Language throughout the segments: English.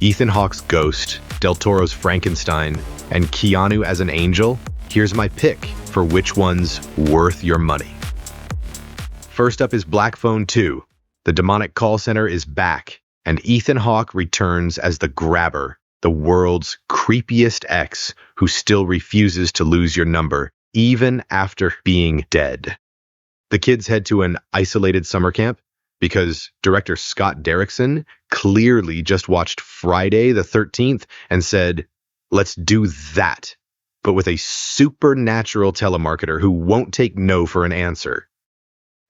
Ethan Hawke's Ghost, Del Toro's Frankenstein, and Keanu as an angel? Here's my pick for which one's worth your money. First up is Black Phone 2. The demonic call center is back, and Ethan Hawke returns as the Grabber, the world's creepiest ex who still refuses to lose your number, even after being dead. The kids head to an isolated summer camp because director Scott Derrickson clearly just watched Friday the 13th and said, let's do that, but with a supernatural telemarketer who won't take no for an answer.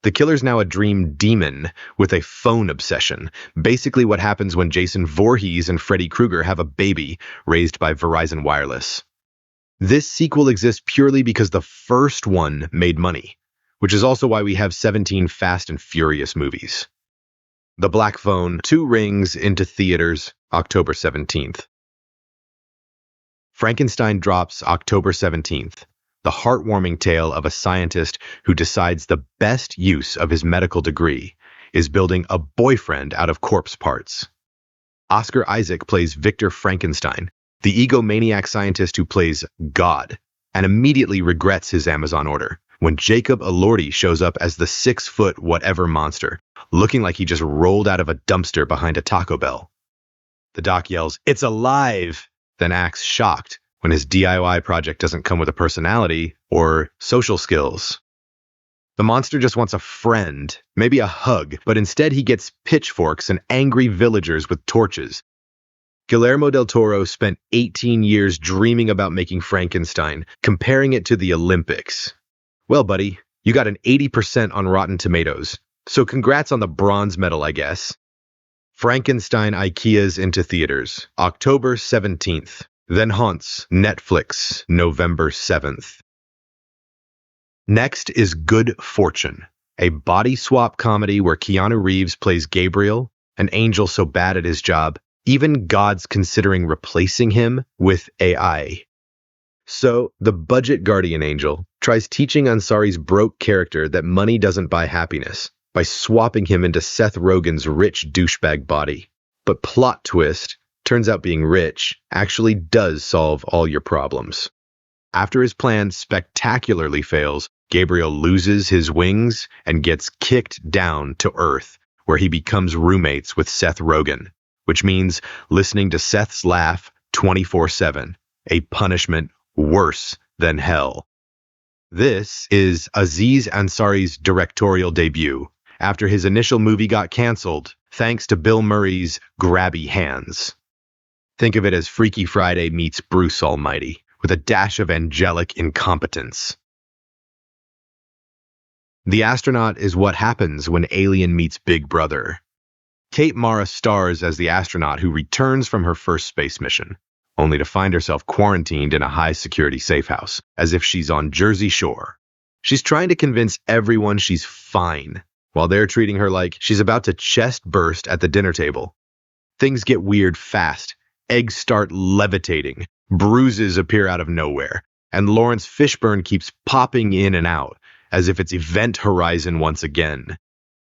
The killer's now a dream demon with a phone obsession, basically what happens when Jason Voorhees and Freddy Krueger have a baby raised by Verizon Wireless. This sequel exists purely because the first one made money, which is also why we have 17 Fast and Furious movies. The Black Phone 2 rings into theaters October 17th. Frankenstein drops October 17th, the heartwarming tale of a scientist who decides the best use of his medical degree is building a boyfriend out of corpse parts. Oscar Isaac plays Victor Frankenstein, the egomaniac scientist who plays God, and immediately regrets his Amazon order when Jacob Elordi shows up as the 6-foot whatever monster, looking like he just rolled out of a dumpster behind a Taco Bell. The doc yells, "It's alive!" then acts shocked when his DIY project doesn't come with a personality or social skills. The monster just wants a friend, maybe a hug, but instead he gets pitchforks and angry villagers with torches. Guillermo del Toro spent 18 years dreaming about making Frankenstein, comparing it to the Olympics. Well, buddy, you got an 80% on Rotten Tomatoes, so congrats on the bronze medal, I guess. Frankenstein IKEA's into theaters, October 17th, then haunts Netflix, November 7th. Next is Good Fortune, a body swap comedy where Keanu Reeves plays Gabriel, an angel so bad at his job, even God's considering replacing him with AI. So, the budget guardian angel tries teaching Ansari's broke character that money doesn't buy happiness by swapping him into Seth Rogen's rich douchebag body. But plot twist, turns out being rich actually does solve all your problems. After his plan spectacularly fails, Gabriel loses his wings and gets kicked down to Earth, where he becomes roommates with Seth Rogen, which means listening to Seth's laugh 24/7, a punishment worse than hell. This is Aziz Ansari's directorial debut, after his initial movie got canceled, thanks to Bill Murray's grabby hands. Think of it as Freaky Friday meets Bruce Almighty, with a dash of angelic incompetence. The Astronaut is what happens when Alien meets Big Brother. Kate Mara stars as the astronaut who returns from her first space mission, only to find herself quarantined in a high-security safe house, as if she's on Jersey Shore. She's trying to convince everyone she's fine, while they're treating her like she's about to chest burst at the dinner table. Things get weird fast. Eggs start levitating, bruises appear out of nowhere, and Lawrence Fishburne keeps popping in and out, as if it's Event Horizon once again.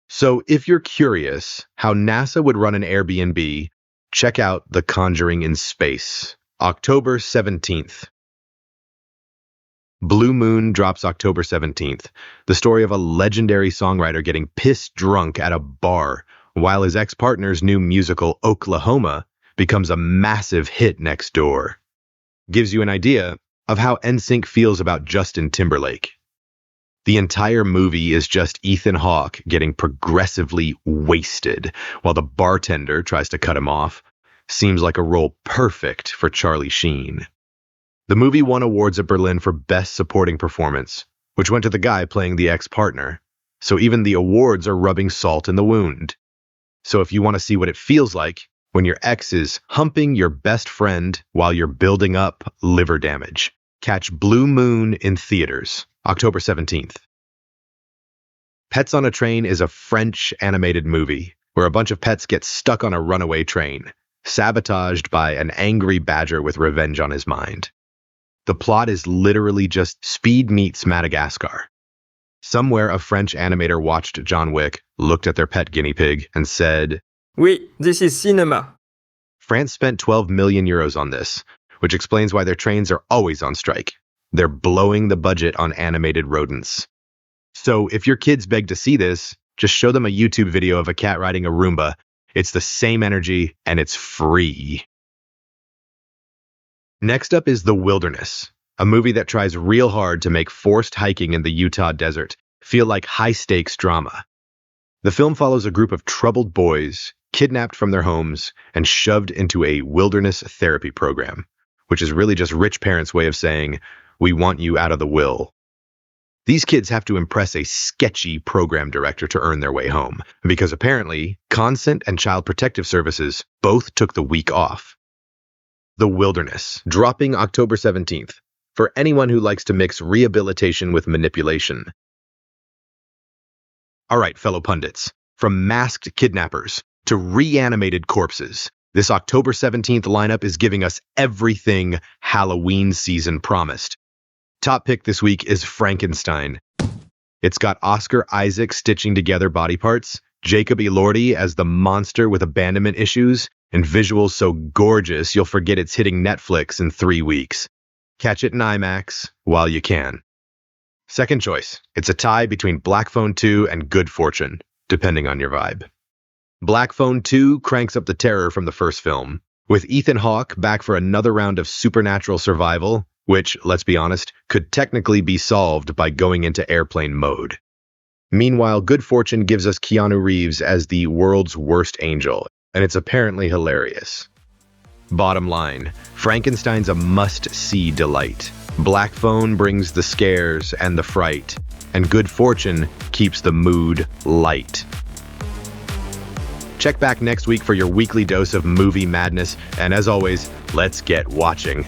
So if you're curious how NASA would run an Airbnb, check out The Conjuring in Space, October 17th. Blue Moon drops October 17th, the story of a legendary songwriter getting pissed drunk at a bar while his ex-partner's new musical Oklahoma becomes a massive hit next door. Gives you an idea of how NSYNC feels about Justin Timberlake. The entire movie is just Ethan Hawke getting progressively wasted while the bartender tries to cut him off. Seems like a role perfect for Charlie Sheen. The movie won awards at Berlin for Best Supporting Performance, which went to the guy playing the ex-partner. So even the awards are rubbing salt in the wound. So if you want to see what it feels like when your ex is humping your best friend while you're building up liver damage, catch Blue Moon in theaters, October 17th. Pets on a Train is a French animated movie where a bunch of pets get stuck on a runaway train, sabotaged by an angry badger with revenge on his mind. The plot is literally just Speed meets Madagascar. Somewhere a French animator watched John Wick, looked at their pet guinea pig, and said, Oui, this is cinema. France spent 12 million euros on this, which explains why their trains are always on strike. They're blowing the budget on animated rodents. So if your kids beg to see this, just show them a YouTube video of a cat riding a Roomba. It's the same energy and it's free. Next up is The Wilderness, a movie that tries real hard to make forced hiking in the Utah desert feel like high-stakes drama. The film follows a group of troubled boys kidnapped from their homes and shoved into a wilderness therapy program, which is really just rich parents' way of saying, we want you out of the will. These kids have to impress a sketchy program director to earn their way home, because apparently, Consent and Child Protective Services both took the week off. The Wilderness, dropping October 17th, for anyone who likes to mix rehabilitation with manipulation. All right, fellow pundits, from masked kidnappers to reanimated corpses, this October 17th lineup is giving us everything Halloween season promised. Top pick this week is Frankenstein. It's got Oscar Isaac stitching together body parts, Jacob Elordi as the monster with abandonment issues, and visuals so gorgeous you'll forget it's hitting Netflix in 3 weeks. Catch it in IMAX while you can. Second choice, it's a tie between Black Phone 2 and Good Fortune, depending on your vibe. Black Phone 2 cranks up the terror from the first film, with Ethan Hawke back for another round of supernatural survival, which, let's be honest, could technically be solved by going into airplane mode. Meanwhile, Good Fortune gives us Keanu Reeves as the world's worst angel, and it's apparently hilarious. Bottom line, Frankenstein's a must-see delight. Black Phone brings the scares and the fright, and Good Fortune keeps the mood light. Check back next week for your weekly dose of movie madness, and as always, let's get watching.